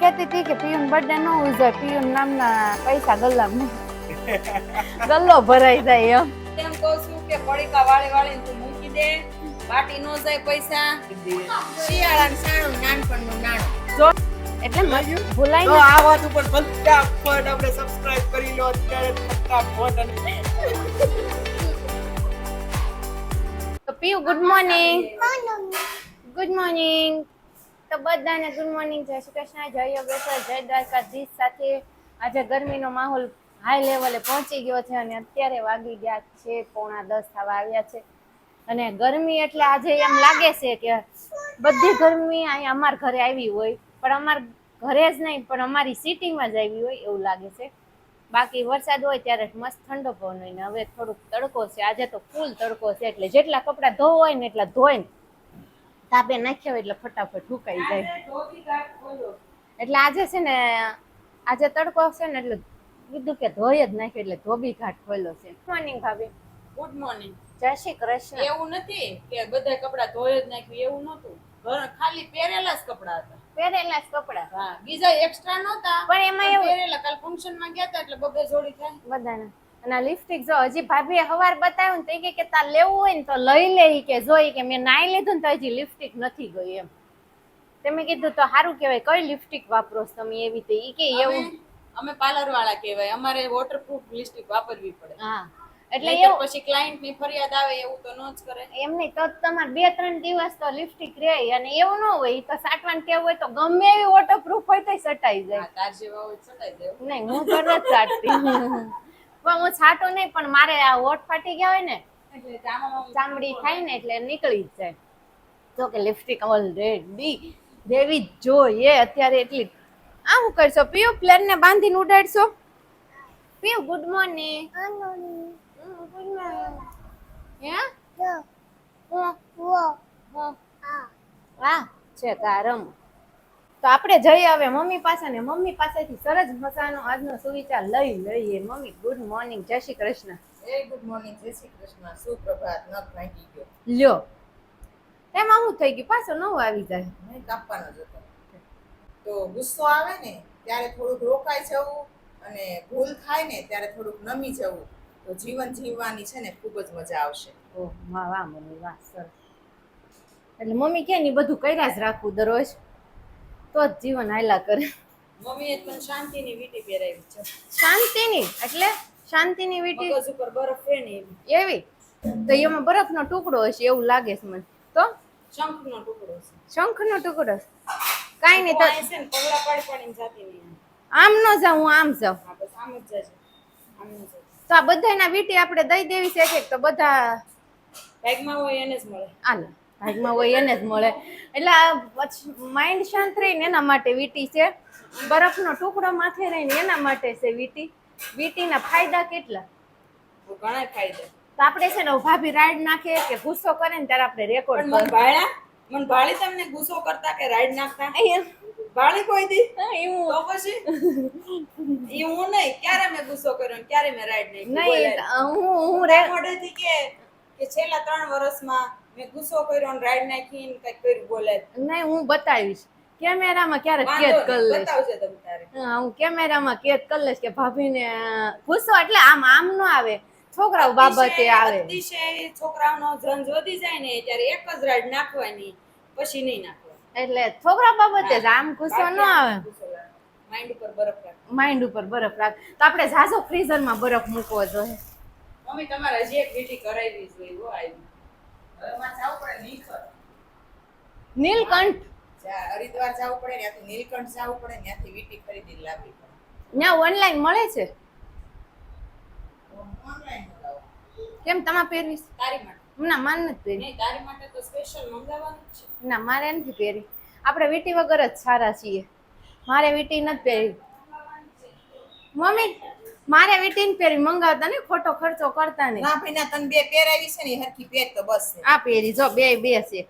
કહેતી હતી કે પિયુન બર્થડે ન ઉજવે, પિયુન નામના પૈસા ગલ્લામાં ગલ્લો ભરાઈ જાય એમ કહું છું કે પડીકા વાળી તું મૂકી દે, બાટી નો જાય પૈસા. શિયાળાનું સાણું, નાનપણનું નાણું. એટલે ભૂલાય તો આ વાત ઉપર ફટાફટ આપણે સબસ્ક્રાઇબ કરી લો અત્યારે ફટાફટ. અને તો પિયુ ગુડ મોર્નિંગ. Good morning. તો બધાને ગુડ મોર્નિંગ, જય શ્રી કૃષ્ણ, જય યોગેશ્વર, જય દ્વારકાધીશ. સાથે આજે ગરમીનો માહોલ હાઈ લેવલે પહોંચી ગયો છે અને અત્યારે વાગી ગયા છે 9:45 થવા આવ્યા છે. અને ગરમી એટલે આજે એમ લાગે છે કે બધી ગરમી અહીંયા અમારા ઘરે આવી હોય, પણ અમારા ઘરે જ નહીં પણ અમારી સિટીમાં જ આવી હોય એવું લાગે છે. બાકી વરસાદ હોય ત્યારે મસ્ત ઠંડો પવન હોય ને હવે થોડુંક તડકો છે. આજે તો ફૂલ તડકો છે એટલે જેટલા કપડાં ધોવા હોય ને એટલા ધોઈને તાપે નાખ્યા હોય એટલે ફટાફટ સુકાઈ જાય. એટલે આજે છે ને, આજે તડકો છે ને એટલે કીધું કે ધોઈ જ નાખ્યો એટલે ધોબી ઘાટ ખોલ્યો છે. ગુડ મોર્નિંગ ભાભી. Good morning. જય શ્રી કૃષ્ણ. એવું નથી કે બધા કપડા ધોઈ જ નાખ્યું, એવું નહોતું. ખાલી પહેરેલા જ કપડા હતા. પહેરેલા જ કપડા. હા, બીજા એક્સ્ટ્રા નહોતા, પણ એમાં એવું પહેરેલા. કાલ ફંક્શન માં ગયા હતા એટલે બબે જોડી થાય બધાને. અને લિપસ્ટિક જો હજી ભાભીએ હવાર બતાવ્યું ને તો કે તાર લેવું હોય ને તો લઈ લે કે જોઈ કે મેં નાઈ લીધું ને તો હજી લિપસ્ટિક નથી ગઈ એમ. તમે કીધું તો સારું કહેવાય, કઈ લિપસ્ટિક વાપરો તમે એવી? તો ઈ કે એવું અમે પાર્લર વાળા કહેવાય, અમારે વોટરપ્રૂફ લિપસ્ટિક વાપરવી પડે. હા, એટલે નહીંતર એવું પછી ક્લાયન્ટ ની ફરિયાદ આવે એવું તો ન જ કરે. એમ નહીં તો તમારે 2-3 દિવસ તો લિપસ્ટિક રહે. અને એવું ન હોય તો સાટવાનું કેવું હોય તો ગમે એવી વોટરપ્રૂફ હોય તો સટાઈ જાય. હા, તાર જેવા હોય સટાઈ જાય. નહીં, હું તો નથી સાટતી. પણ હું છાટું નહીં, પણ મારે આ હોઠ ફાટી ગયા હોય ને એટલે ચામડી થાય ને એટલે નીકળી જ જાય. તો કે લિપસ્ટિક ઓલરેડી દેવી જ જોઈએ અત્યારે એટલી. આ હું કરશો પિયુ? પ્લેન ને બાંધીને ઉડાડશો? પિયુ ગુડ મોર્નિંગ. Good morning. હા છે તારમ. તો આપણે જઈએ હવે મમ્મી પાસે ને મમ્મી પાસેથી સરસ મજાનો આજનો સુવિચાર લઈ લઈએ. મમ્મી ગુડ મોર્નિંગ, જય શ્રી કૃષ્ણ. ગુડ મોર્નિંગ, જય શ્રી કૃષ્ણ, સુપ્રભાત. નખ ભાંગી ગયો. લ્યો, એમાં શું થઈ ગયું? પાછો નવો આવી જાય. નહીં, કાપવાનો જ હતો. તો ગુસ્સો આવે ને ત્યારે થોડુંક રોકાઈ જવું, અને ભૂલ થાય ને ત્યારે થોડુંક નમી જવું, તો જીવન જીવવાની છે ને ખૂબ જ મજા આવશે. ઓહ વાહ વાહ મમ્મી વાહ, સરસ. એટલે મમ્મી કે ની બધું કર્યા જ રાખવું દરરોજ, તો જ જીવન હાલ્યા કરે. મમ્મીએ પણ શાંતિની વીંટી પહેરાવી છે. શાંતિની એટલે શાંતિની વીંટી મગજ ઉપર બરફ છે ને એવી. એવી? તો એમાં બરફનો ટુકડો હશે એવું લાગે છે મને તો. શંખનો ટુકડો છે. શંખનો ટુકડો? કાઈ નહીં તો છે ને પગલા પાડી પાડીને જાતી નહીં. આમ ન જાઉં, હું આમ જાઉં. હા, બસ આમ જ જાય. આમ જ જાય. તો આ બધાના વીંટી આપણે દઈ દેવી છે એક તો બધા ભાગમાં હોય એને જ મળે. આલે ભાગમાં હોય એને જ મળે. એટલે માઇન્ડ શાંત રહીને એના માટે વીંટી છે. બરફનો ટુકડો માથે રહીને એના માટે છે વીંટી. વીંટીના ફાયદા કેટલા? ઘણા ફાયદા. તો આપણે છે ને ભાભી રાઈડ નાખે કે ગુસ્સો કરે ને ત્યારે આપણે રેકોર્ડ મન ભાળી તમને ગુસ્સો કરતા કે રાઈડ નાખતા? કરીએ. ભાળી કોઈ દી? એવું તો પછી એ હું નહીં, ક્યારે મેં ગુસ્સો કર્યો ને ક્યારે મેં રાઈડ નહીં. નહીં, હું મોઢેથી કે છેલ્લા 3 વર્ષમાં મેં ગુસ્સો કર્યો ને રાઈડ નાખી ને કઈક કર્યું બોલે. નહીં, હું બતાવીશ કેમેરામાં ક્યારેક કેદ કરી લઈશ. બતાવજે તમે તારે. હા, હું કેમેરામાં કેદ કરી લઈશ કે ભાભીને ગુસ્સો એટલે આમ આમ ન આવે, છોકરાઓ બાબતે આવે. અતિશય છોકરાઓનો જન જોધી જાય ને ત્યારે એક જ રાઈડ નાખવાની, પછી નહીં નાખવાની. એટલે છોકરા બાબતે જ આમ ગુસ્સો ન આવે. માઇન્ડ ઉપર બરફ રાખ. માઇન્ડ ઉપર બરફ રાખ. તો આપણે ઝાઝો ફ્રીઝરમાં બરફ મૂકવો જોઈએ. મમ્મી તમારે હજી એક વીંટી કરાવી જોઈએ. હો આવી હવે માં જાવ પડે નીકળ. નીલકંઠ હરિદ્વાર જવું પડે, ત્યાંથી નીલકંઠ જવું પડે, ત્યાંથી વીંટી ખરીદી લાવવી પડે. ત્યાં ઓનલાઈન મળે છે. ઓનલાઈન મંગાવો. કેમ તમારે પહેરવી? તારી માટે. ના મારે નથી પહેરી. નહીં, તારી માટે તો સ્પેશિયલ મંગાવવાનું જ છે. ના મારે નથી પહેરી. આપણે વીંટી વગર જ સારા છીએ. મારે વીંટી નથી પહેરી. મમ્મી મારે વીંટી નથી પહેરી, મંગાવતા ને ખોટો ખર્ચો કરતા નહીં. ના ભાઈ ના, તને બે પહેરાવી છે ને હરખી પહેર તો બસ. આ પહેરી જો બે છે.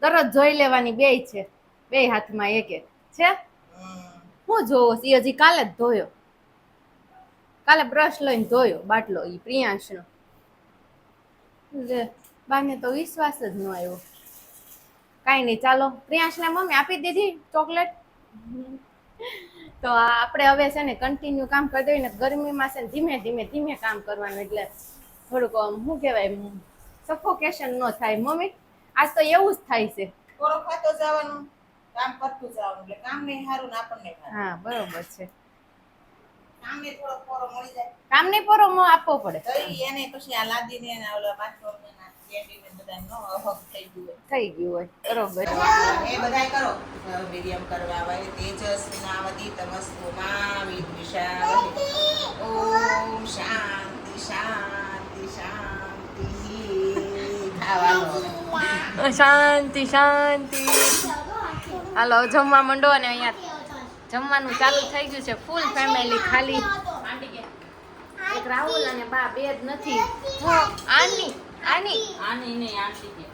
દરરોજ જોઈ લેવાની બે છે. બે હાથમાં એક એક છે. હું જોવો એ હજી કાલે જ ધોયો. કાલે બ્રશ લઈને ધોયો બાટલો ઈ પ્રિયાંશનો. બાને તો વિશ્વાસ જ ન આવ્યો. કાંઈ નહીં, ચાલો પ્રિયાંશને મમ્મી આપી દીધી ચોકલેટ. તો આપણે હવે છે ને કન્ટિન્યુ કામ કરી દઈએ ને ગરમીમાં છે ને ધીમે કામ કરવાનું એટલે થોડુંક શું કહેવાય સફોકેશન ન થાય મમ્મી આજ તો એવું જ થાય છે કોરો ખાતો જવાનું કામ કરતું જવાનું એટલે કામ નહીં સારું ને આપણને સારું. હા બરોબર છે કામને થોડો કોરો મળી જાય કામને પોરો આપવો પડે તો એને પછી આ લાદીને ને ઓલા બાથરૂમના કેન્ટીન બધાનો અહક થઈ ગયું હોય. થઈ ગયું હોય બરોબર એ બધાય કરો વિરિયમ કરવા વાય તેજસ્વિનાવતી તમસ્તુમા વિદ્વિષા ઓમ શાંતિ શાંતિ શાંતિ ખાવાનું શાંતિ શાંતિ હાલો જમવા માંડો અને અહીંયા જમવાનું ચાલુ થઈ ગયું છે ફૂલ ફેમિલી ખાલી એક રાહુલ અને બા બે જ નથી આની આની આની નહીં આંટી કે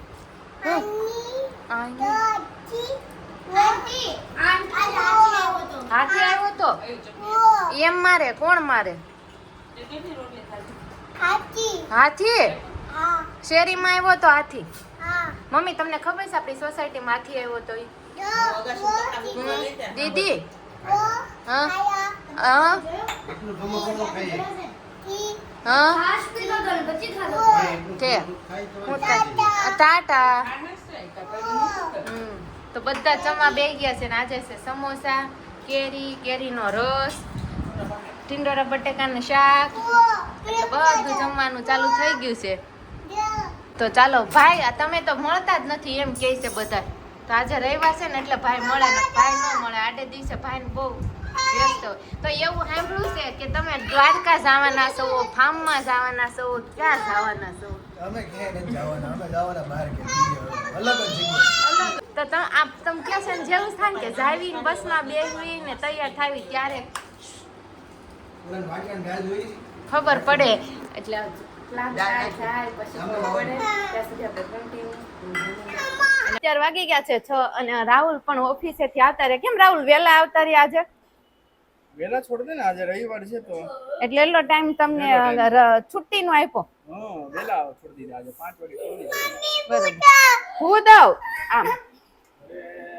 હાથી આવ્યો તો એમ મારે કોણ મારે હાથી શેરીમાં આવ્યો તો હાથી મમ્મી તમને ખબર છે આપણી સોસાયટીમાં હાથી આવ્યો તો ઈ? દીદી હા હા હા કે હું ટાટા તો બધા જમવા બેસી ગયા છે ને આજે છે સમોસા કેરીનો રસ ટીંડોરા બટેકાનું શાક એટલે બધું જમવાનું ચાલુ થઈ ગયું છે તો ચાલો ભાઈ તમે તો મળતા જ નથી એમ કહે છે બધા તો આજે રવિવાર છે ને એટલે ભાઈ મળે ને ભાઈ ન મળે આડે દિવસે ભાઈને બહુ વ્યસ્ત હોય તો એવું સાંભળ્યું છે કે તમે દ્વારકા જવાના છો ફાર્મમાં જવાના છો ક્યાં જવાના છો અમે ક્યાંય નથી જવાના અમે જવાના બહાર કે અલગ જ જગ્યાએ તો તમે કહો છો ને જેવું થાય ને કે જાવી બસમાં બેસવી ને તૈયાર થાવી ત્યારે ઓલા વાટકાને ગાય જોઈ છે? ખબર પડે એટલે પ્લાન થાય પછી ખબર પડે ત્યાં સુધી આપણે કન્ટિન્યુ 4 વાગી ગયા છે 6 અને રાહુલ પણ ઓફિસેથી આવતા રહે કેમ રાહુલ વહેલા આવતા રહે આજે વેલા છોડ દે ને આજે રવિવાર છે તો એટલે એટલો ટાઈમ તમને છુટ્ટીનો આપ્યો હા વેલા છોડી દીધા આજે 5 વાગે છોડી દીધા બરોબર હું દઉં આમ અરે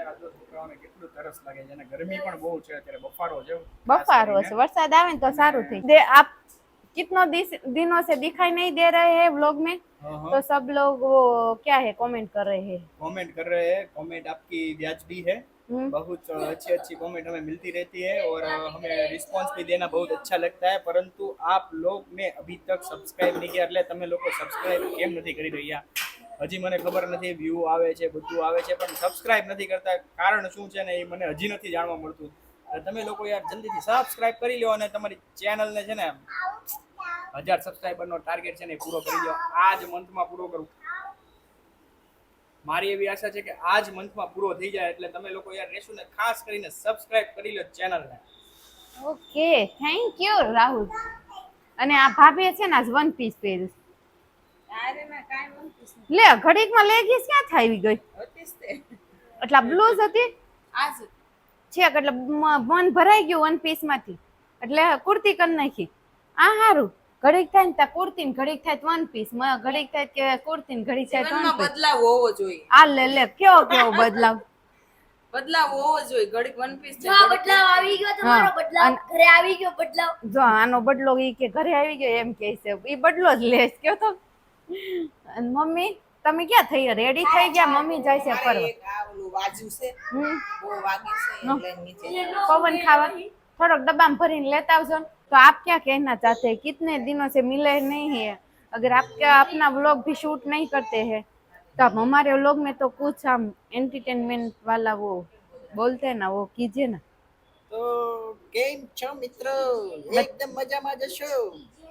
આ તો છોકરાઓને કેટલું તરસ લાગે છે અને ગરમી પણ બહુ છે અત્યારે બફારો છે બફારો છે વરસાદ આવે ને તો સારું થઈ દે आप कितनों दिनों से दिखाई नहीं दे रहे हैं व्लॉग में तो सब लोग वो क्या है कमेंट कर रहे हैं कमेंट कर रहे हैं कमेंट आपकी व्याजबी है बहुत अच्छी अच्छी कमेंट हमें मिलती रहती है और हमें रिस्पॉन्स भी देना बहुत अच्छा लगता है परंतु आप लोग ने अभी तक सब्सक्राइब नहीं किया એટલે તમે લોકો સબસ્ક્રાઇબ કેમ નથી કરી રહ્યા હજી મને ખબર નથી વ્યૂ આવે છે બધું આવે છે પણ સબસ્ક્રાઇબ નથી કરતા કારણ શું છે ને એ મને હજી નથી જાણવા મળતું તમે લોકો યાર જલ્દીથી સબસ્ક્રાઇબ કરી લો અને તમારી ચેનલને છે ને 1000 સબસ્ક્રાઇબરનો ટાર્ગેટ છે ને પૂરો કરી દો આ જ મંથમાં પૂરો કરું મારી એવી આશા છે કે આ જ મંથમાં પૂરો થઈ જાય એટલે તમે લોકો યાર રેશું ને ખાસ કરીને સબસ્ક્રાઇબ કરી લો ચેનલને ઓકે થેન્ક યુ રાહુલ અને આ ભાભીએ છે ને આજ વન પીસ પહેર્યું લે ઘડીકમાં લેગીસ ક્યાં થાવી ગઈ એટલે બ્લુઝ હતી છેક એટલે મન ભરાઈ ગયું વન પીસ માંથી એટલે કુર્તી કરી નાખી આ હારું ઘડીક થાય ને ત્યાં કુર્તી ને ઘડીક થાય વન પીસ ઘડીક થાય કે કુર્તી ને ઘડીક થાય વન પીસ બદલાવ હોવો જોઈએ આ લે કેવો બદલાવ હોવો જોઈએ ઘડીક વન પીસ છે બદલાવ આવી ગયો તમારો બદલાવ ઘરે આવી ગયો બદલાવ જો આનો બદલો ઈ કે ઘરે આવી ગયો એમ કે છે ઈ બદલો જ લેશ કયો તો અને મમ્મી તમે ક્યાં થઈ રેડી થઈ ગયા મમ્મી જાય છે ફરવા આ ઓલું વાજુ છે બહુ વાગી છે એટલે નીચે पवन खावा थोड़ा डब्बा में भरी लेता हो तो आप क्या कहना चाहते हैं कितने दिनों से मिले नहीं है अगर आप क्या अपना व्लॉग भी शूट नहीं करते हैं तो आप हमारे व्लॉग में तो कुछ हम एंटरटेनमेंट वाला वो बोलते हैं ना वो कीजिए ना તો કેમ છો મિત્રો એકદમ મજામાં જશો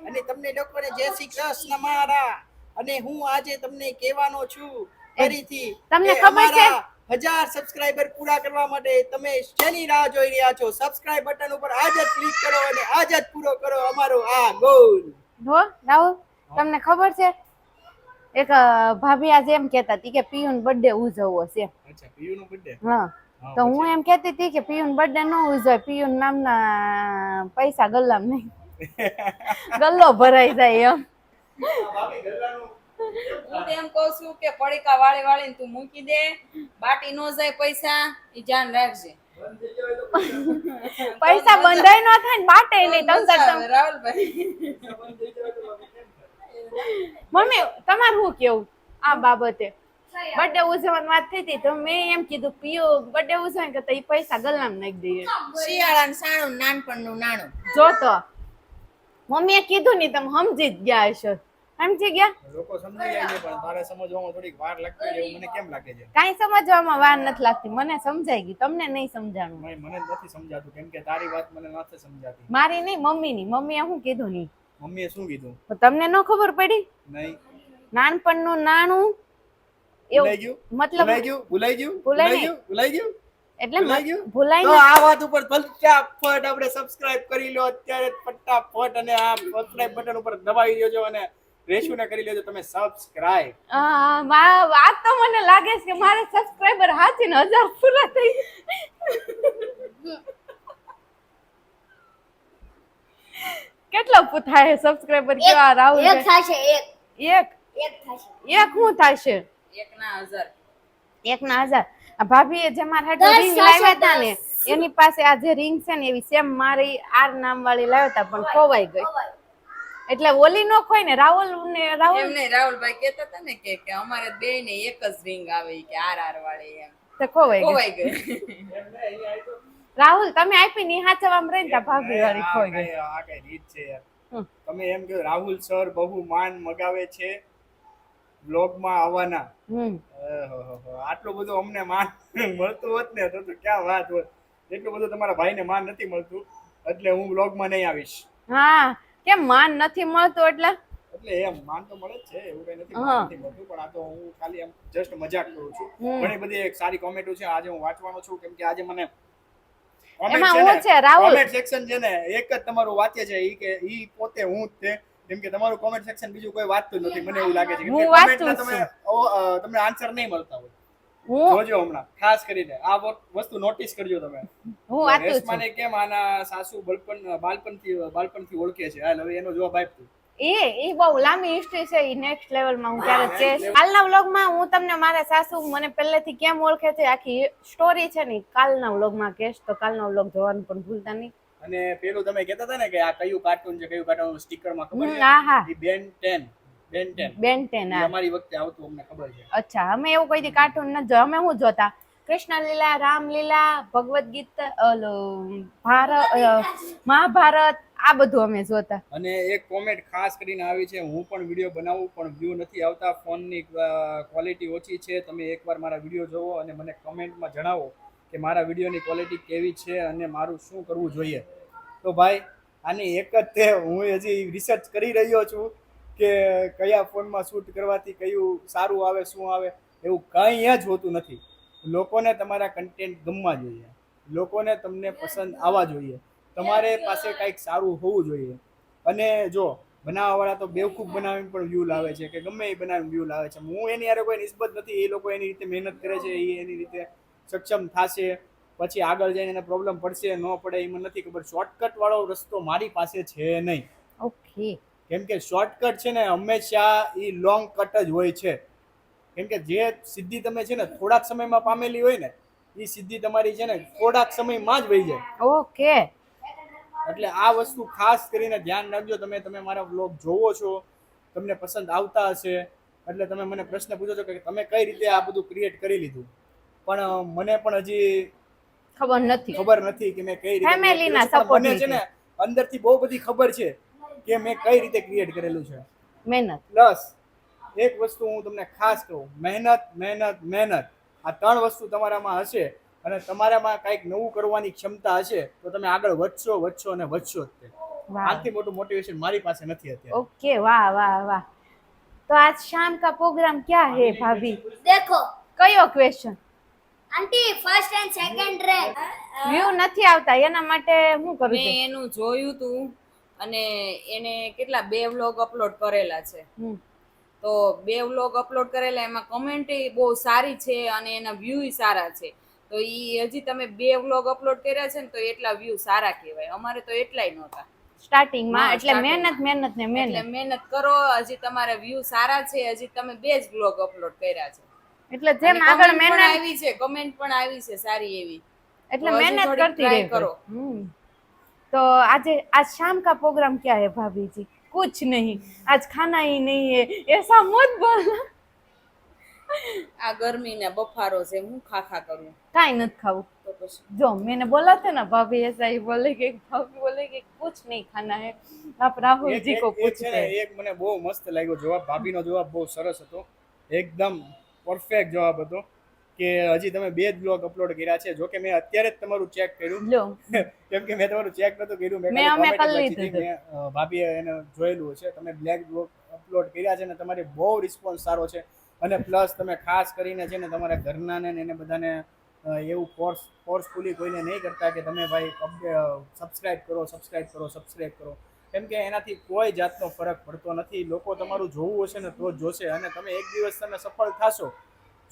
અને તમને લોકોને જય શ્રી કૃષ્ણ મારા અને હું આજે તમને કહેવાનો છું ફરીથી તમને કે ખબર છે? અમારા 1000 સબસ્ક્રાઇબર પૂરા કરવા માટે તમે શેની રાહ જોઈ રહ્યા છો સબસ્ક્રાઇબ બટન ઉપર આજ જ ક્લિક કરો અને આજ જ પૂરો કરો અમારો આ ગોલ हो राहुल તમને ખબર છે એક ભાભી આજે એમ કહેતા હતી કે પિયુન બર્થડે ઉજવવો છે અચ્છા પીયુનો બર્થડે હા તો હું એમ કહેતી હતી કે પિયુન બર્થડે ન ઉજવાય પિયુન નામના પૈસા ગલ્લામ નહીં ગલ્લો ભરાઈ જાય એમ ભાભી ગલ્લાનું હું તો એમ કહું છું કે પડીકા વાળી વાળીને તું મૂકી દે બાટી નો જાય પૈસા ઈ ધ્યાન રાખજે પૈસા બંધાય ન થાય ને બાટે નહીં તમ રાહુલભાઈ મમ્મી તમારે શું કેવું આ બાબતે બર્થડે ઉજવવાની વાત થઈ હતી તો મેં એમ કીધું પિયો બર્થડે ઉજવવાની કરતા ઈ પૈસા ગલ્લામાં નાખી દઈએ શિયાળાનું સાણું નાનપણનું નાણું જો તો મમ્મીએ કીધું નહીં તમે સમજી જ ગયા હશો સમજી ગયા લોકો સમજી જાય છે પણ તારે સમજવામાં થોડીક વાર લાગતી હોય એવું મને કેમ લાગે છે? કાંઈ સમજવામાં વાર નથી લાગતી મને સમજાઈ ગઈ તમને નહીં સમજાણું મને નથી સમજાતું કેમ કે તારી વાત મને નથી સમજાતી. મારી નહીં મમ્મીની મમ્મીએ શું કીધું નહીં મમ્મીએ શું કીધું? તો તમને ન ખબર પડી નહીં. નાનપણનું નાણું ભૂલાઈ ગયું? મતલબ ભૂલાઈ ગયું? ભૂલાઈ એટલે ભૂલાઈ ગયું? ભૂલાઈ તો આ વાત ઉપર ફટાફટ આપણે સબસ્ક્રાઇબ કરી લો અત્યારે ફટાફટ અને આ સબસ્ક્રાઇબ બટન ઉપર દબાવી દેજો અને રેશુને કરી લેજો તમે સબસ્ક્રાઇબ. વાત તો મને લાગે છે કે મારે સબસ્ક્રાઇબર હાચીને 1000 પૂરા થઈ કેટલા થાય સબસ્ક્રાઇબર કેવા રાહુલ એક થશે એક થશે એક શું થશે 1,000 આ ભાભીએ જે મારા હાટુ 10 રિંગ લાવ્યા હતા ને થશે, એની પાસે આ જે રિંગ છે ને એવી સેમ મારી આર નામ વાળી લાવ્યા હતા પણ ખોવાઈ ગઈ એટલે ઓલી નો ખોઈ ને રાહુલ એમને રાહુલભાઈ કહેતા હતા ને કે અમારે બે ને એક જ રિંગ આવે કે આર વાળી એમ તો ખોવાઈ ખોવાઈ ગઈ રાહુલ તમે આપી ની હાચવામાં રહીને તા ભાભી વાળી ખોઈ ગઈ આ કઈ રીત છે યાર. તમે એમ કહો રાહુલ સર બહુ માન મગાવે છે બ્લોગમાં આવવાના. આટલું બધું અમને માન મળતું હોત ને તો ક્યાં વાત હોત. એટલું બધું તમારા ભાઈને માન નથી મળતું એટલે હું બ્લોગમાં નહીં આવીશ. હા કેમ માન નથી મળતું એટલે એમ માન તો મળે જ છે એવું કઈ નથી મળતું પણ આ તો હું ખાલી એમ જસ્ટ મજાક કરું છું. ઘણી બધી એક સારી કોમેન્ટો છે આજે હું વાંચવાનો છું કેમ કે આજે મને એમાં હું છે રાહુલ કોમેન્ટ સેક્શન છે ને એક જ તમારું વાક્ય છે ઈ કે ઈ પોતે હું જ તે કેમ કે તમારું કોમેન્ટ સેક્શન બીજું કોઈ વાંચતું નથી મને એવું લાગે છે કે કોમેન્ટના તમને આન્સર નહીં મળતા હોય. જોજો હમણાં ખાસ કરીને આ વસ્તુ નોટિસ કરજો તમે. હું વાંચું છું રેશમાને કેમ આના સાસુ બાળપણથી ઓળખે છે હાલ હવે એનો જવાબ આપ તું. એ બહુ લાંબી હિસ્ટ્રી છે ઈ નેક્સ્ટ લેવલમાં હું ક્યારે કહીશ. કાલના વ્લોગમાં હું તમને મારા સાસુ મને પહેલેથી કેમ ઓળખે છે આખી સ્ટોરી છે ને કાલના વ્લોગમાં કહીશ તો કાલનો વ્લોગ જોવાનું પણ ભૂલતા નહીં. અને પેલું તમે કહેતા હતા ને કે આ કયું કાર્ટૂન છે કયું કાર્ટૂન સ્ટીકરમાં ખબર છે? હા હા ઈ બેન 10 અમારી વખતે આવતું અમને ખબર છે. અચ્છા અમે એવું કોઈ દી કાર્ટૂન ન જો અમે શું જોતા કૃષ્ણ લીલા રામલીલા ભગવદ ગીતા મહાભારત આ બધું અમે જોતા. અને એક કોમેન્ટ ખાસ કરીને આવી છે હું પણ વિડીયો બનાવું પણ વ્યૂ નથી આવતા ફોનની ક્વોલિટી ઓછી છે તમે એકવાર મારા વિડીયો જોવો અને મને કમેન્ટમાં જણાવો કે મારા વિડીયોની ક્વોલિટી કેવી છે અને મારું શું કરવું જોઈએ. તો ભાઈ આની એક જ તે હું હજી રિસર્ચ કરી રહ્યો છું કે કયા ફોનમાં શૂટ કરવાથી કયું સારું આવે શું આવે એવું કંઈ જ હોતું નથી. લોકોને તમારા કન્ટેન્ટ ગમવા જોઈએ, લોકોને તમને પસંદ આવવા જોઈએ, તમારે પાસે કંઈક સારું હોવું જોઈએ. અને જો બનાવવાવાળા તો બેવકૂફ બનાવીને પણ વ્યૂ લાવે છે કે ગમે એ બનાવીને વ્યૂ લાવે છે. હું એની યારે કોઈ નિસ્બત નથી, એ લોકો એની રીતે મહેનત કરે છે, એ એની રીતે સક્ષમ થશે, પછી આગળ જઈને એને પ્રોબ્લેમ પડશે ન પડે એ મને નથી ખબર. શોર્ટકટ વાળો રસ્તો મારી પાસે છે નહીં. ઓકે કેમ કે શોર્ટકટ છે ને હંમેશા એ લોંગ કટ જ હોય છે. કેમ કે જે સિદ્ધિ તમે છે ને થોડાક સમયમાં પામેલી હોય ને એ સિદ્ધિ તમારી છે ને થોડાક સમયમાં જ વહી જાય. ઓકે એટલે આ વસ્તુ ખાસ કરીને ધ્યાન રાખજો. તમે મારા વ્લોગ જોવો છો, તમને પસંદ આવતા હશે એટલે તમે મને પ્રશ્ન પૂછો છો કે તમે કઈ રીતે આ બધું ક્રિએટ કરી લીધું, પણ મને પણ હજી ખબર નથી કે મેં કઈ રીતે ફેમિલીના સપોર્ટ મને છે ને અંદરથી બહુ બધી ખબર છે કે મેં કઈ રીતે ક્રિએટ કરેલું છે. મહેનત પ્લસ એક વસ્તુ હું તમને ખાસ કહું, મહેનત આ 3 વસ્તુ તમારામાં હશે અને તમારામાં કંઈક નવું કરવાની ક્ષમતા હશે તો તમે આગળ વધશો અને વધશો જ તે. આનાથી મોટું મોટિવેશન મારી પાસે નથી અત્યારે. ओके वाह वाह वाह तो आज शाम का प्रोग्राम क्या है भाभी? देखो कयो question aunty first and second rank view નથી આવતા એના માટે હું કરું મેં છું એનું જોયું તું અને એને કેટલા 2 વ્લોગ અપલોડ કરેલા છે. તો 2 વ્લોગ અપલોડ કરેલા એમાં કમેન્ટ બહુ સારી છે અને એના વ્યૂ સારા છે. તો ઈ હજી તમે 2 વ્લોગ અપલોડ કર્યા છે ને તો એટલા વ્યૂ સારા કહેવાય. અમારે તો એટલાય નહોતા સ્ટાર્ટિંગ માં. હા, એટલે starting મહેનત ને એટલે મહેનત કરો. હજી તમારા વ્યૂ સારા છે, હજી તમે 2 જ વ્લોગ અપલોડ કર્યા છે એટલે જેમ આગળ મહેનત આવી છે, કમેન્ટ પણ આવી છે સારી એવી. એટલે तो हजी मेहनत थोड़ी करती try रहे करो। तो आज शाम का प्रोग्राम क्या है भाभी जी? कुछ नहीं, आज खाना ही नहीं है, ऐसा मत बोलना। आ गर्मी ने बफारो છે હું ખા કરું काई नत खाऊ। તો પછી जो मैंने बोला था ना, भाभी ऐसा ही बोलेगी, भाभी बोलेगी कुछ नहीं खाना है, आप राहुल એક जी એક को એક છે पूछते ને हैं। એક મને બહુ મસ્ત લાગ્યો જવાબ, ભાભીનો જવાબ બહુ સરસ હતો, એકદમ પરફેક્ટ જવાબ હતો કે હજી તમે 2 જ બ્લોગ અપલોડ કર્યા છે. જો કે મેં અત્યારે જ તમારું ચેક કર્યું લો કેમ કે મેં તમારું ચેક નતું કર્યું, મેં મેં ખાલી અમે comment જ કરી વાંચી લીધું હતી. મેં ભાભીએ એને જોયેલું છે, તમે બ્લેક બ્લોગ અપલોડ કર્યા છે ને તમારી બહુ રિસ્પોન્સ સારો છે. અને પ્લસ તમે ખાસ કરીને છે ને તમારા ઘરનાને ને એને બધાને એવું ફોર્સફુલી કોઈને નહીં કરતા કે તમે ભાઈ સબસ્ક્રાઇબ કરો, કેમ કે એનાથી કોઈ જાતનો ફરક પડતો નથી. લોકો તમારું જોવું હશે ને તો જ જોશે, અને તમે એક દિવસ તમે સફળ થશો.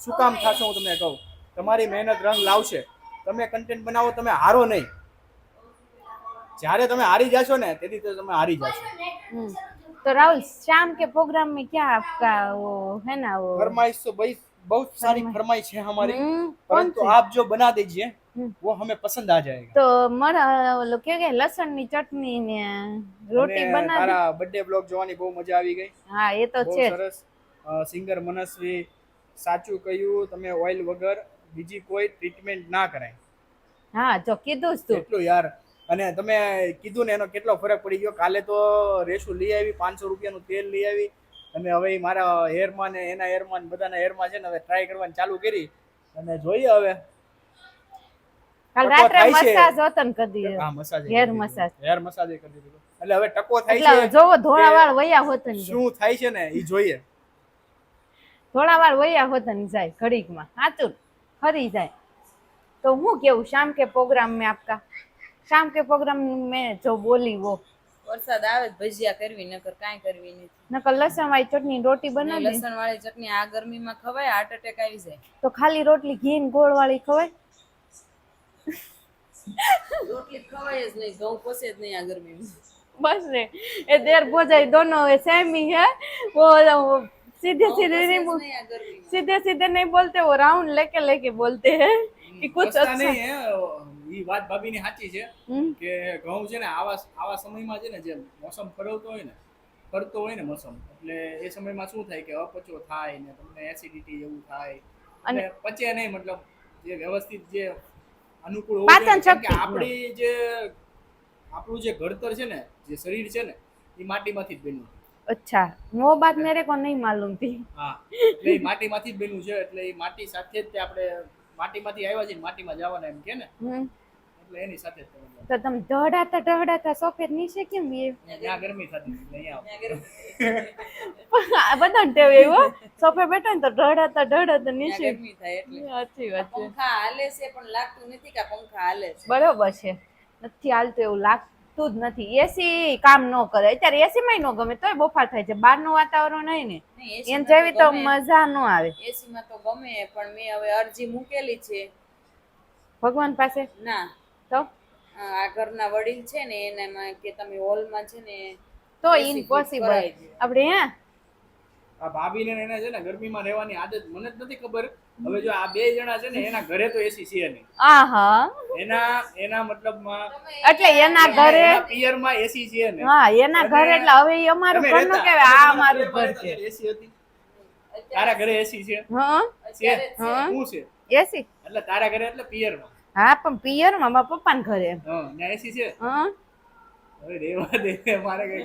શું કામ થશો હું તમને કહું, તમારી મહેનત રંગ લાવશે. તમે કન્ટેન્ટ બનાવો, તમે હારો નહીં. જ્યારે તમે હારી જશો ને તેથી તો તમે હારી જશો. तो राहुल, शाम के प्रोग्राम में क्या आपका वो है ना वो फरमाइश तो भाई बहुत सारी फरमाइश है हमारी, कौन परंतु सी? आप जो बना दीजिए वो हमें पसंद आ जाएगा. तो ઓલો કે લસણ ની ચટણી ને રોટી અને બના દે. તારા બર્થડે બ્લોગ જોવાની બહુ મજા આવી ગઈ, હા એ તો બહુ છે જ. સરસ. સિંગર મનસ્વી, સાચું કહ્યું, તમે ઓઇલ વગર બીજી કોઈ ટ્રીટમેન્ટ ના કરાય. હા જો કીધું જ તું. એટલું યાર, અને તમે કીધું ને એનો કેટલો ફરક પડી ગયો. કાલે તો રેશુ લઈ આવી 500 રૂપિયાનું તેલ લઈ આવી, અને હવે મારા હેરમાં ને એના હેરમાં ને બધાના હેરમાં છે ને હવે ટ્રાય કરવાનું ચાલુ કરી, અને જોઈએ હવે. કાલ ટકો રાત્રે થાય છે. મસાજ હોતન કરી દીધો. હા, massage hair massage. Hair massage કરી દીધું, એટલે હવે ટકો થાય એટલે છે. જોવો ધોળા કે વાળ વયા હોતન જાય. શું થાય છે ને એ જોઈએ. ધોળા વાળ વયા હોતન જાય ઘડીકમાં, સાચું ફરી જાય. તો હું કેવું शाम के प्रोग्राम में आपका, शाम के प्रोग्राम में जो बोली वो વરસાદ આવે તો ભજીયા કરવી, નકર કાંઈ કરવી નથી. નકર લસણ વાળી ચટણી રોટી ને બનાવી દે. લસણ વાળી ચટણી આ ગરમીમાં ખવાય, હાર્ટ એટેક આવી જાય. તો ખાલી રોટલી ઘી ને ગોળ વાળી ખવાય. રોટલી ખવાય જ નહીં, ઘઉં પોસે જ નહીં આ ગરમીમાં. बस रे, ये देर भोजाई दोनों सेम ही है। वो सीधे सीधे नहीं बोल, નહીં આ ગરમીમાં. सीधे सीधे नहीं बोलते, वो राउंड लेके लेके बोलते हैं कि कुछ વસ્તા अच्छा। નહીં હે, ઈ વાત ભાભીની સાચી છે हम्म, કે ઘઉં છે ને આવા સમયમાં છે ને જે મોસમ ફરતો હોય ને મોસમ, એટલે એ સમયમાં શું થાય કે અપચો થાય ને તમને એસિડિટી એવું થાય, અને પચે નહીં. મતલબ જે વ્યવસ્થિત જે અનુકૂળ હોવું પાચન જોઈએ. કેમ કે શક્તિ. આપણું જે ઘડતર છે ને, જે શરીર છે ને, એ માટીમાંથી જ બન્યું. अच्छा वो बात मेरे को नहीं मालूम थी। હા, એટલે એ માટીમાંથી જ બન્યું છે, એટલે એ માટી સાથે જ તે આપણે માટીમાંથી આવ્યા છીએ, માટીમાં જવાના એમ કે ને, એટલે એની સાથે જ તમે तो तुम ढहડાતા સફેદ નીચે કેમ એ ત્યાં ગરમી થતી હતી, અહીંયા ત્યાં બધા ટેવ એવો સોફે બેઠા ને તો ઢહડાતા નીચે. ગરમી થાય એટલે. સાચી વાત છે, પંખા હાલે છે પણ લાગતું નથી કે આ પંખા હાલે છે. બરોબર છે. નથી હાલતું એવું લાગતું જ નથી. એસી કામ ન કરે અત્યારે, એસી માં ન ગમે તોય બફાર થાય છે. બહારનું વાતાવરણ હોય ને નહીં, એમ AC માં જેવી તો ગમે. મજા ન આવે. AC માં તો ગમે, પણ મેં હવે અરજી મૂકેલી છે. ભગવાન પાસે ના, તો આ ઘરના વડીલ છે ને એનામાં કે તમે હોલમાં છે ને તો AC fit ઇમ્પોસિબલ. કરાવી દે. આપણે હે આ ભાભીને ને એને છે ને ગરમીમાં રહેવાની આદત મને જ નથી ખબર. હવે જો આ બે જણા છે ને એના ઘરે તો એસી છે નહીં, આહા, એના મતલબમાં એટલે એના ઘરે એના પિયરમાં એસી છે ને. હા એના ઘરે એટલે હવે ઈ અમારું તમે ઘર નું રહેતા. કેવાય, આ તમારા અમારું પિયરમાં ઘર છે. એસી હતી, તારા ઘરે એસી છે? હા છે. હા. શું છે? એસી, એટલે તારા ઘરે એટલે પિયરમાં. હા પણ પિયર માં મારા પપ્પા ને ઘરે. હા, ત્યાં એસી છે. હા હવે રેવા દે, મારે કઈ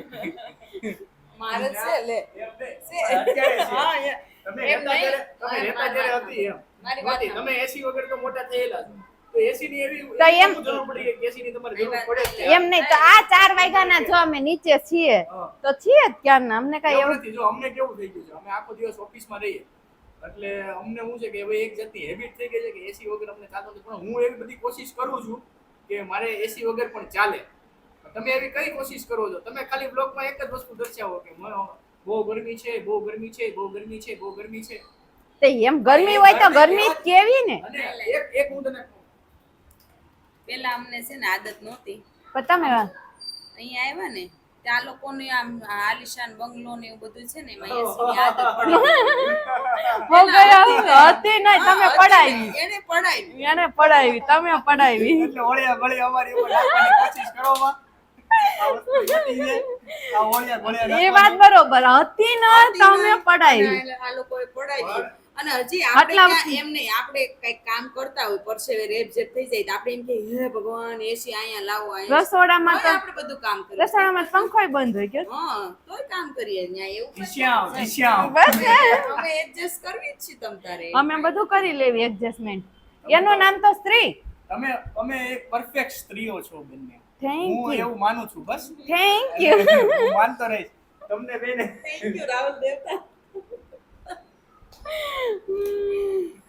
મારે જ છે લે. અત્યારે છે. હા, તમે એમ રહેતા નહીં. ત્યારે- તમે રહેતા ત્યારે હતી એમ. મારી વાત નહોતી. તમે એસી વગર તો મોટા થયેલા છો. તો એસી ની એવી તો એમ- શું જરૂર પડી કે એસી ની તમારે જરૂર પડે જ છે? એમ નહીં તો આ 4 વાગ્યાના જો અમે નીચે છીએ હા. તો છીએ જ ક્યારના, અમને કઈ એવું એવું નથી. જો અમને કેવું થઈ ગયું છે, અમે આખો દિવસ ઓફિસમાં રહીએ એટલે અમને શું છે કે હવે એક જાતની હેબિટ થઈ ગઈ છે કે એસી વગર અમને ચાલતું નથી. પણ હું એવી બધી કોશિશ કરું છું કે મારે એસી વગર પણ ચાલે. તમે એવી કઈ કોશિશ કરો છો? તમે ખાલી બ્લોગમાં એક જ વસ્તુ દર્શાવો કે બહુ ગરમી છે, બહુ ગરમી છે, બહુ ગરમી છે, બહુ ગરમી છે. તે એમ ગરમી હોય તો ગરમી જ કેવી ને. અને એક હું તને પેલા અમને છે ને આદત નહોતી. પણ તમે અહીંયા આવ્યા ને ત્યાં લોકોને આમ આલિશાન બંગલો ને એવું બધું છે ને એમાં એસી ની આદત પડી ગઈ. હો ગયા હતી નહીં, તમે પડાવી. એને પડાવી. એને પડાવી, તમે પડાવી. એટલે ઓળિયા ગળિયા અમારી ઉપર નાખવાની કોશિશ કરવામાં આ વસ્તુ ઘટી છે. આ ઓળિયા ગળિયા એ વાત બરોબર હતી ન, તમે પડાવી. એટલે આ લોકોએ પડાવી. અને હજી આપણે આટલા ક્યાં એમ નહીં, આપણે કઈક કામ કરતા હોય પરસેવે રેબઝેબ થઈ જાય તો આપણે એમ કે હે ભગવાન એસી અહીંયા લાવો અહીંયા રસોડામાં તોય તો આપણે બધું કામ કરીએ. રસોડામાં પંખોય બંધ હોય કે હા તોય કામ કરીએ ત્યાં એવું ઢીસ્યામ, ઢીસ્યામ. બસ ને. અમે એડજસ્ટ કરવી જ છીએ તમ તારે. અમે બધું કરી લેવી એડજસ્ટમેન્ટ. એનું નામ તો સ્ત્રી. તમે એક પરફેક્ટ સ્ત્રીઓ છો બંને. થેન્ક હું યુ, એવું માનું છું બસ. Thank you. હું માનતો રહીશ તમને બેને. થેન્ક યુ રાહુલ દેવતા.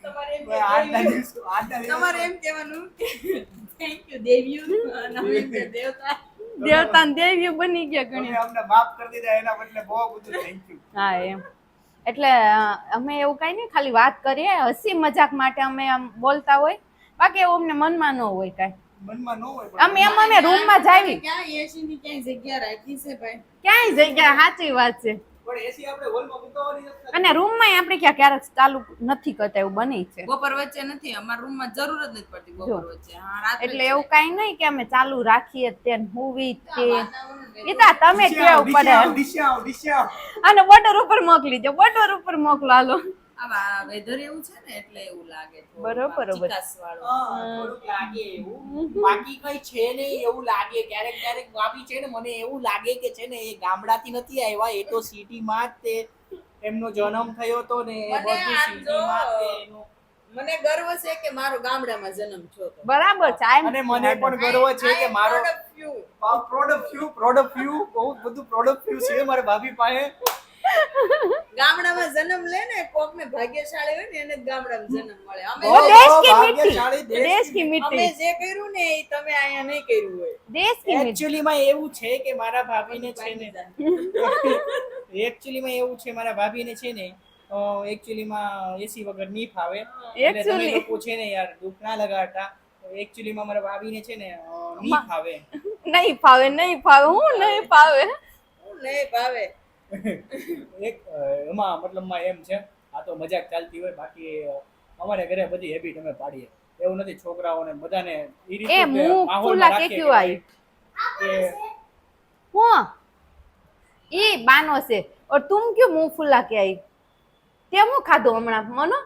તમારે એમ આજના કહેવાનું- દિવસો તમારે એમ કહેવાનું થેન્ક યુ દેવ્યુ અને અમે એમ કે દેવતા. દેવતા ને દેવી બની ગયા તમે ઘણી. અમને માફ કરી દીધા એના બદલે બહુ બધું થેન્ક યુ. હા એમ. એટલે અમે એવું કઈ નહીં, ખાલી વાત કરીએ, હસી મજાક માટે અમે આમ બોલતા હોય, બાકી એવું અમને મનમાં ન હોય કાંઈ. મનમાં ન હોય અમે એમ અમે રૂમમાં જાવી, ક્યાં એસી ની ક્યાંય જગ્યા રાખી છે ભાઈ? ક્યાંય જગ્યા, સાચી વાત છે. પણ એસી આપણે હોલમાં મૂકવાની નથી. અને રૂમમાં આપણે ક્યારેક ચાલુ નથી કરતા, એવું બને છે. બપોર વચ્ચે નથી, અમારા રૂમમાં જરૂર જ નથી પડતી બપોર વચ્ચે. હા રાત્રે એટલે એવું કઈ નહીં કે અમે ચાલુ રાખીએ તે હુવી તે વાતાવરણ ઈતા તમે કેવું પડે. ઢીસ્યામ, ઢીસ્યામ. અને બોર્ડર ઉપર મોકલી દો, બોર્ડર ઉપર મોકલો હાલો. આવા વેધર એવું છે ને એટલે એવું લાગે થોડું બરોબર, આમ ચીકાશવાળું. થોડુંક લાગે એવું બાકી કઈ છે નહીં એવું લાગે ક્યારેક ક્યારેક ભાભી છે ને મને એવું લાગે કે છે ને એ ગામડાથી નથી આવ્યા એ તો સિટીમાં જ તે એમનો જન્મ થયો તો ને એ મને બધું આમ સિટીમાં જ તે જો- એનું મને ગર્વ છે કે મારો ગામડામાં જન્મ થયો તો. બરાબર છે. અને મને પણ ગર્વ છે કે મારો I am proud of you. Product view બહુ બધું પ્રોડક્ટ વ્યૂ છે મારા ભાભી પાસે. ગામડામાં જન્મ લે ને કોક ને ભાગ્યશાળી હોય ને એને જ ગામડામાં જન્મ મળે. અમે ઓ દેશ કી ભાગ્યશાળી મિટ્ટી, દેશ કી અમે મિટ્ટી, જે કર્યું ને એ તમે અહીંયા નહીં કર્યું હોય. દેશ કી મિટ્ટી. એકચ્યુઅલીમાં એવું છે કે મારા ભાભીને છે ને એકચ્યુઅલીમાં એવું છે મારા ભાભીને છે ને એકચ્યુઅલીમાં એસી વગર નહીં ફાવે એટલે તમે Actually. લોકો છે ને યાર દુઃખ ના લગાડતા એકચ્યુઅલીમાં મારા ભાભીને છે ને નહીં ફાવે નહીં ફાવે, નહીં ફાવે, હું નહીં ફાવે. હું નહીં ભાવે. એક એમાં મતલબમાં એમ છે, આ તો મજાક ચાલતી હોય, બાકી અમારે ઘરે બધી હેબિટ અમે પાડીએ. એવું નથી છોકરાઓને બધાને ઈ રીતે એ જ મું માહોલમાં ફૂલા કે રાખીએ ક્યું આવી? કે હું ઈ બાનો છે. और तुम क्यों मुंह फुला के आई? તે હું ખાધું હમણાં મનો?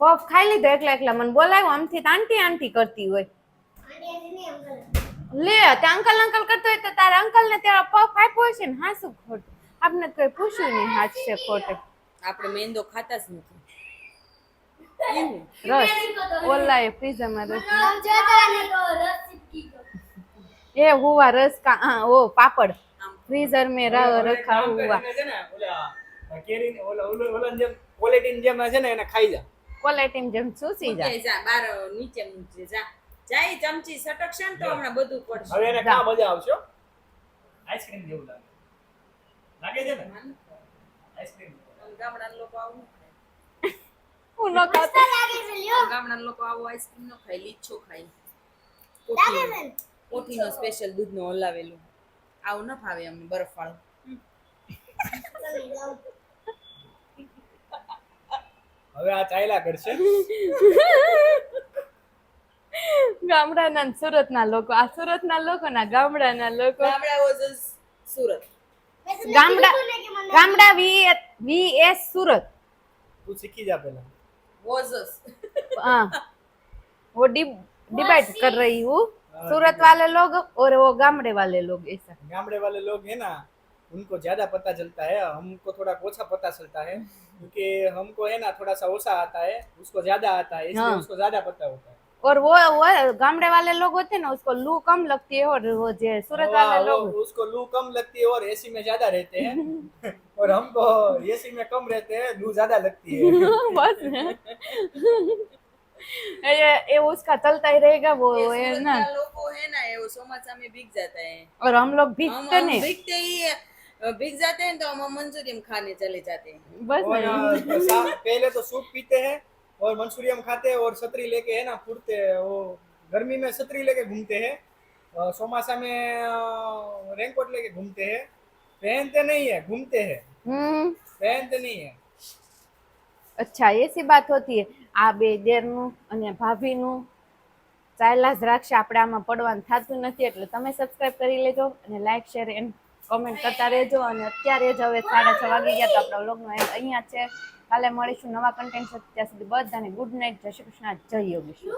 પફ ખાઈ લીધો એકલા એકલા. મને બોલાવ્યો આમથી તો આંટી આંટી કરતી હોય. લે તે અંકલ અંકલ કરતો હોય તો તારા અંકલ ને તેરા પફ આપ્યો હશે ને. હા શું ખોટું, આપને કોઈ પૂછ્યું નહીં હાથ છે ખોટે. આપણે મેંદો ખાતા જ નથી. રસ ઓલા એ ફ્રીઝરમાં રસ સમજાતા ને તો રસ ચીપકી ગયો. એ હુआ रस का हाँ, वो पापड़ फ्रीजर में रखा हुआ. એને છે ને ઓલા કેરીને ઓલા જેમ ક્વોલિટીની જેમ છે ને એને ખાઈ જા. ક્વોલિટી જેમ ચૂસી જાય. જા બાર નીચે મૂકજે જા. જાય ચમચી સટકશે ને તો હમણાં બધું પડશે. હવે એને કા મજા આવશે હો? આઈસ્ક્રીમ જેવું લાગે. લાગે છે ને આઈસ્ક્રીમ. ગામડાના લોકો આવું ન ખાય. હું ન ખાતો. લાગે છે લ્યો. ગામડાના લોકો આવો આઈસ્ક્રીમ ન ખાય, લીચો ખાય. લાગે છે ને? કોઠીનો સ્પેશિયલ દૂધનો હલાવેલું આવું ન ફાવે અમને બરફ વાળું. હવે આ ચાલ્યા કરશે. ગામડાના ને સુરતના લોકો, આ સુરતના લોકો ના ગામડાના લોકો. ગામડા was સુરત. ગામડા VS સુરત. તું શીખી જા પેલા. was हाँ, वो डिबेट कर रही हूँ. सूरत वाले लोग और वो गामड़े वाले लोग ऐसा. गामड़े वाले लोग है ना, उनको ज्यादा पता चलता है, हमको थोड़ा ओछा पता चलता है, क्योंकि हमको है ना थोड़ा सा ओछा आता है, उसको ज्यादा आता है, इसलिए हाँ. उसको ज्यादा पता होता है. और वो गामड़े वाले लोग होते हैं ना, उसको लू कम लगती है. और वो जो सूरत वाले वो लोग उसको लू कम लगती है और एसी में ज्यादा रहते हैं और हमको एसी में कम रहते हैं, लू ज्यादा लगती है. बस ये उसका चलता ही रहेगा वो है ना. સુરતના લોકો હે ના એ ચોમાસા में भीग जाता है. और हम लोग भीगते हम नहीं. भीगते ही भीग जाते हैं तो हम मंचूरियन खाने चले जाते हैं. बस और पहले तो सूप पीते हैं और मंचूरियन खाते हैं और छतरी लेके है ना फुरते हैं, वो गर्मी में छतरी लेके घूमते हैं चौमासा में रेनकोट लेके घूमते हैं, पहनते नहीं है, घूमते हैं, पहनते नहीं है. અચ્છા એસી બાત હોતી હે. આ બે દેરનું અને ભાભીનું ચાલ્યા જ રાખશે, આપણે આમાં પડવાનું થતું નથી. એટલે તમે સબસ્ક્રાઇબ કરી લેજો અને લાઈક શેર એન્ડ કોમેન્ટ કરતા રહેજો. અને અત્યારે જ હવે 6:30 વાગી ગયા, તો આપણા વ્લોગનો એન્ડ અહીંયા છે. કાલે મળીશું નવા કન્ટેન્ટ સાથે. ત્યાં સુધી બધાને ગુડ નાઇટ, જય શ્રી કૃષ્ણ, જય યોગેશ્વર.